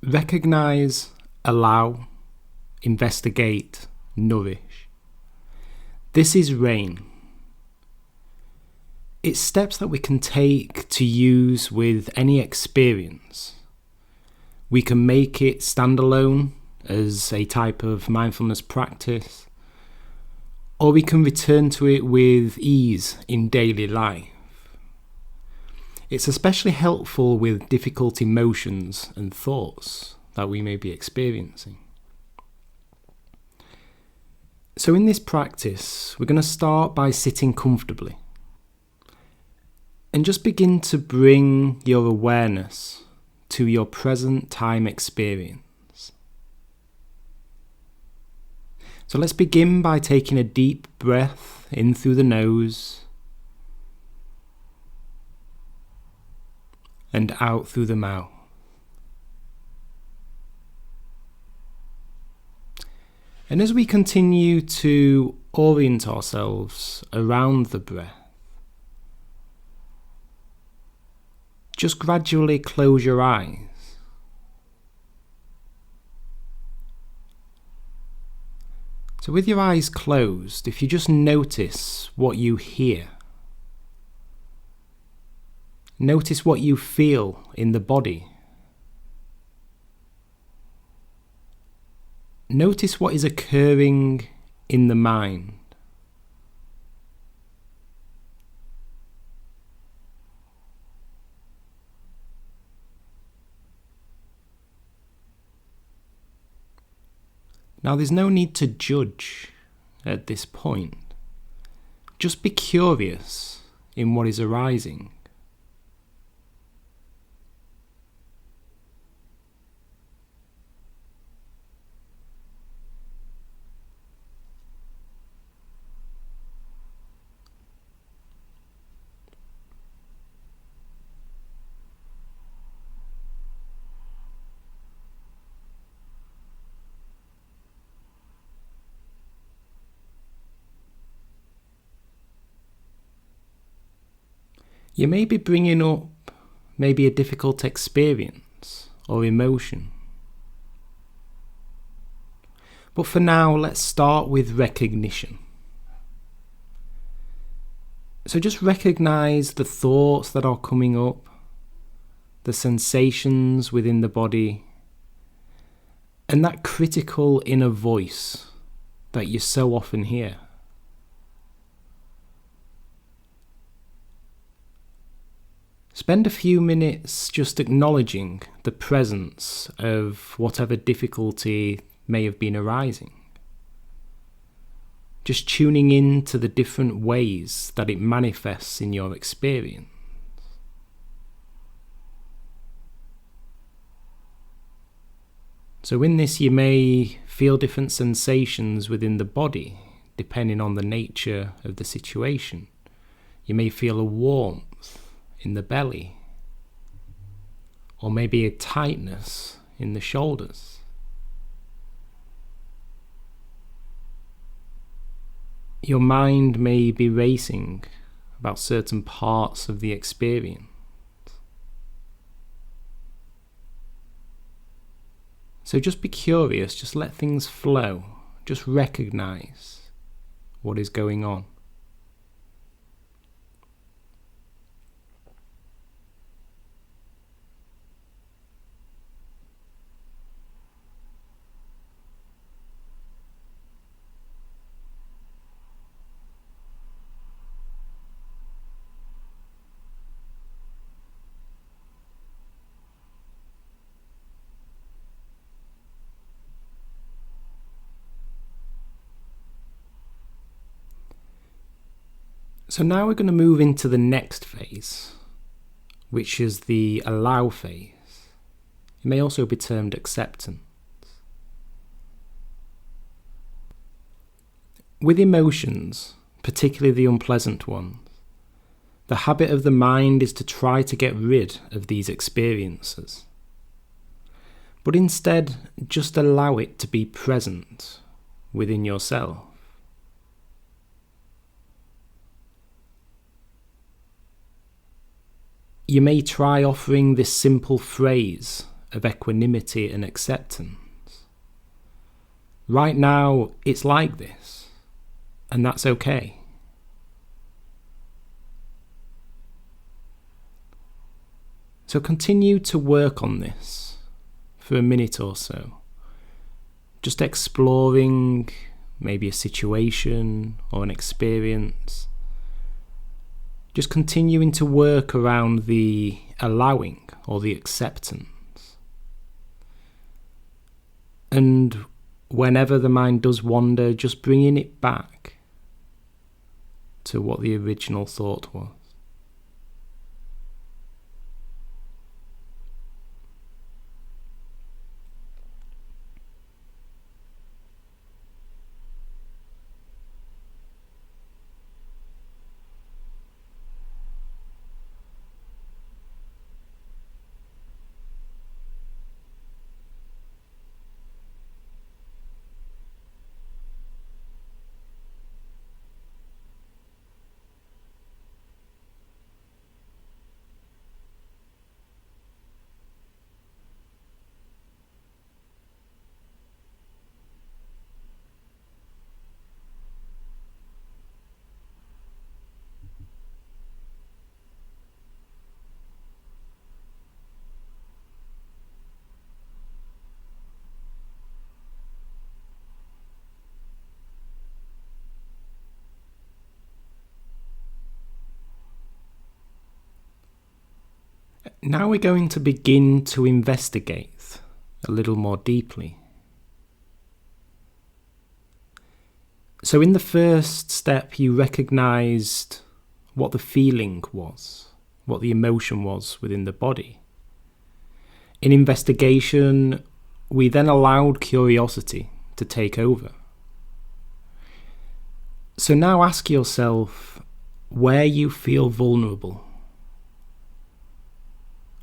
Recognize, allow, investigate, nourish. This is rain. It's steps that we can take to use with any experience. We can make it standalone as a type of mindfulness practice, or we can return to it with ease in daily life. It's especially helpful with difficult emotions and thoughts that we may be experiencing. So in this practice, we're going to start by sitting comfortably and just begin to bring your awareness to your present time experience. So let's begin by taking a deep breath in through the nose and out through the mouth. And as we continue to orient ourselves around the breath, just gradually close your eyes. So with your eyes closed, if you just notice what you hear, notice what you feel in the body. Notice what is occurring in the mind. Now, there's no need to judge at this point. Just be curious in what is arising. You may be bringing up maybe a difficult experience or emotion. But for now, let's start with recognition. So just recognize the thoughts that are coming up, the sensations within the body, and that critical inner voice that you so often hear. Spend a few minutes just acknowledging the presence of whatever difficulty may have been arising. Just tuning in to the different ways that it manifests in your experience. So in this, you may feel different sensations within the body, depending on the nature of the situation. You may feel a warmth in the belly, or maybe a tightness in the shoulders. Your mind may be racing about certain parts of the experience. So just be curious, just let things flow, just recognize what is going on. So now we're going to move into the next phase, which is the allow phase. It may also be termed acceptance. With emotions, particularly the unpleasant ones, the habit of the mind is to try to get rid of these experiences. But instead, just allow it to be present within yourself. You may try offering this simple phrase of equanimity and acceptance. Right now, it's like this, and that's okay. So continue to work on this for a minute or so, just exploring maybe a situation or an experience, just continuing to work around the allowing or the acceptance. And whenever the mind does wander, just bringing it back to what the original thought was. Now we're going to begin to investigate a little more deeply. So in the first step, you recognized what the feeling was, what the emotion was within the body. In investigation, we then allowed curiosity to take over. So now ask yourself where you feel vulnerable.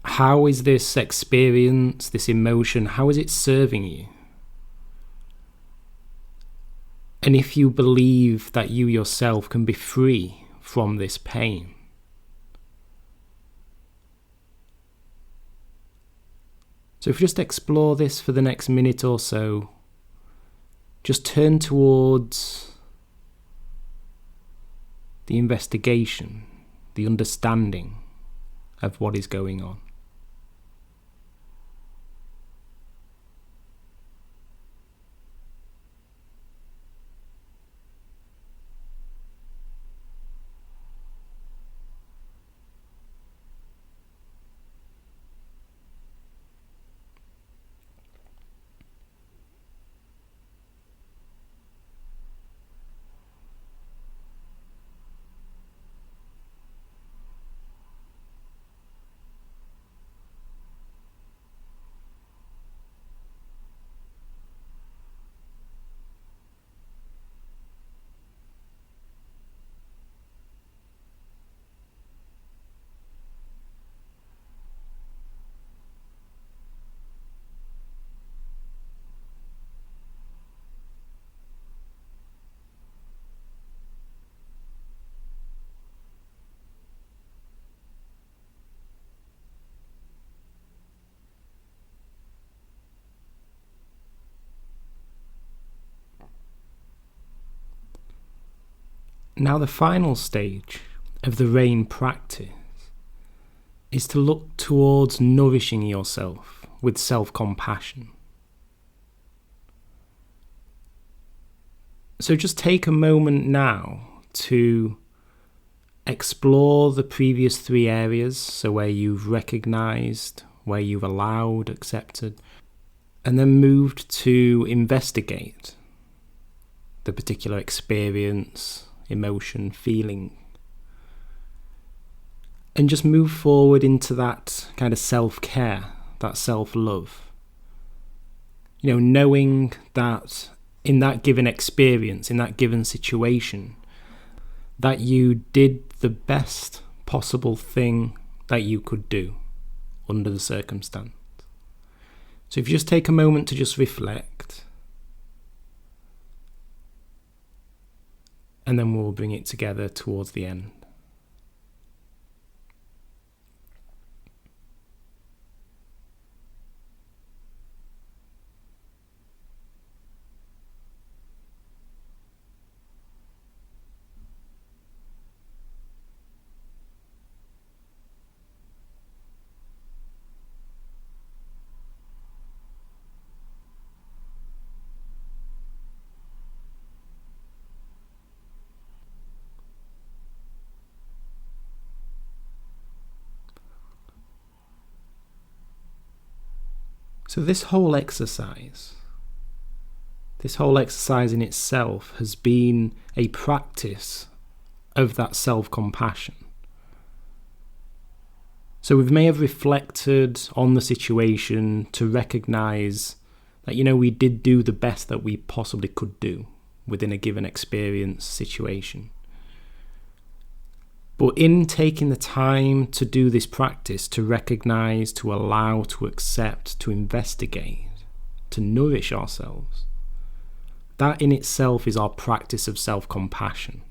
How is this experience, this emotion, how is it serving you? And if you believe that you yourself can be free from this pain. So if you just explore this for the next minute or so, just turn towards the investigation, the understanding of what is going on. Now the final stage of the RAIN practice is to look towards nourishing yourself with self-compassion. So just take a moment now to explore the previous three areas, so where you've recognized, where you've allowed, accepted, and then moved to investigate the particular experience, emotion, feeling, and just move forward into that kind of self-care, that self-love. Knowing that in that given experience, in that given situation, that you did the best possible thing that you could do under the circumstance. So if you just take a moment to just reflect, and then we'll bring it together towards the end. So this whole exercise in itself has been a practice of that self-compassion. So we may have reflected on the situation to recognise that, we did do the best that we possibly could do within a given experience situation. But in taking the time to do this practice, to recognise, to allow, to accept, to investigate, to nourish ourselves, that in itself is our practice of self-compassion.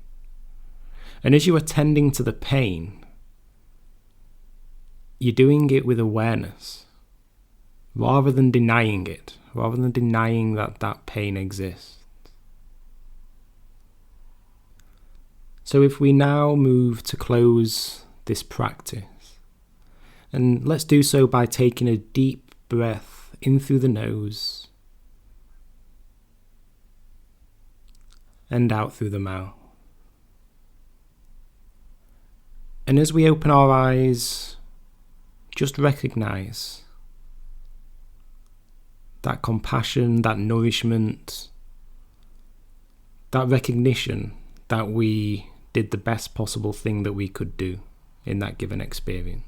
And as you are tending to the pain, you're doing it with awareness, rather than denying it, rather than denying that pain exists. So if we now move to close this practice, and let's do so by taking a deep breath in through the nose and out through the mouth. And as we open our eyes, just recognize that compassion, that nourishment, that recognition that we did the best possible thing that we could do in that given experience.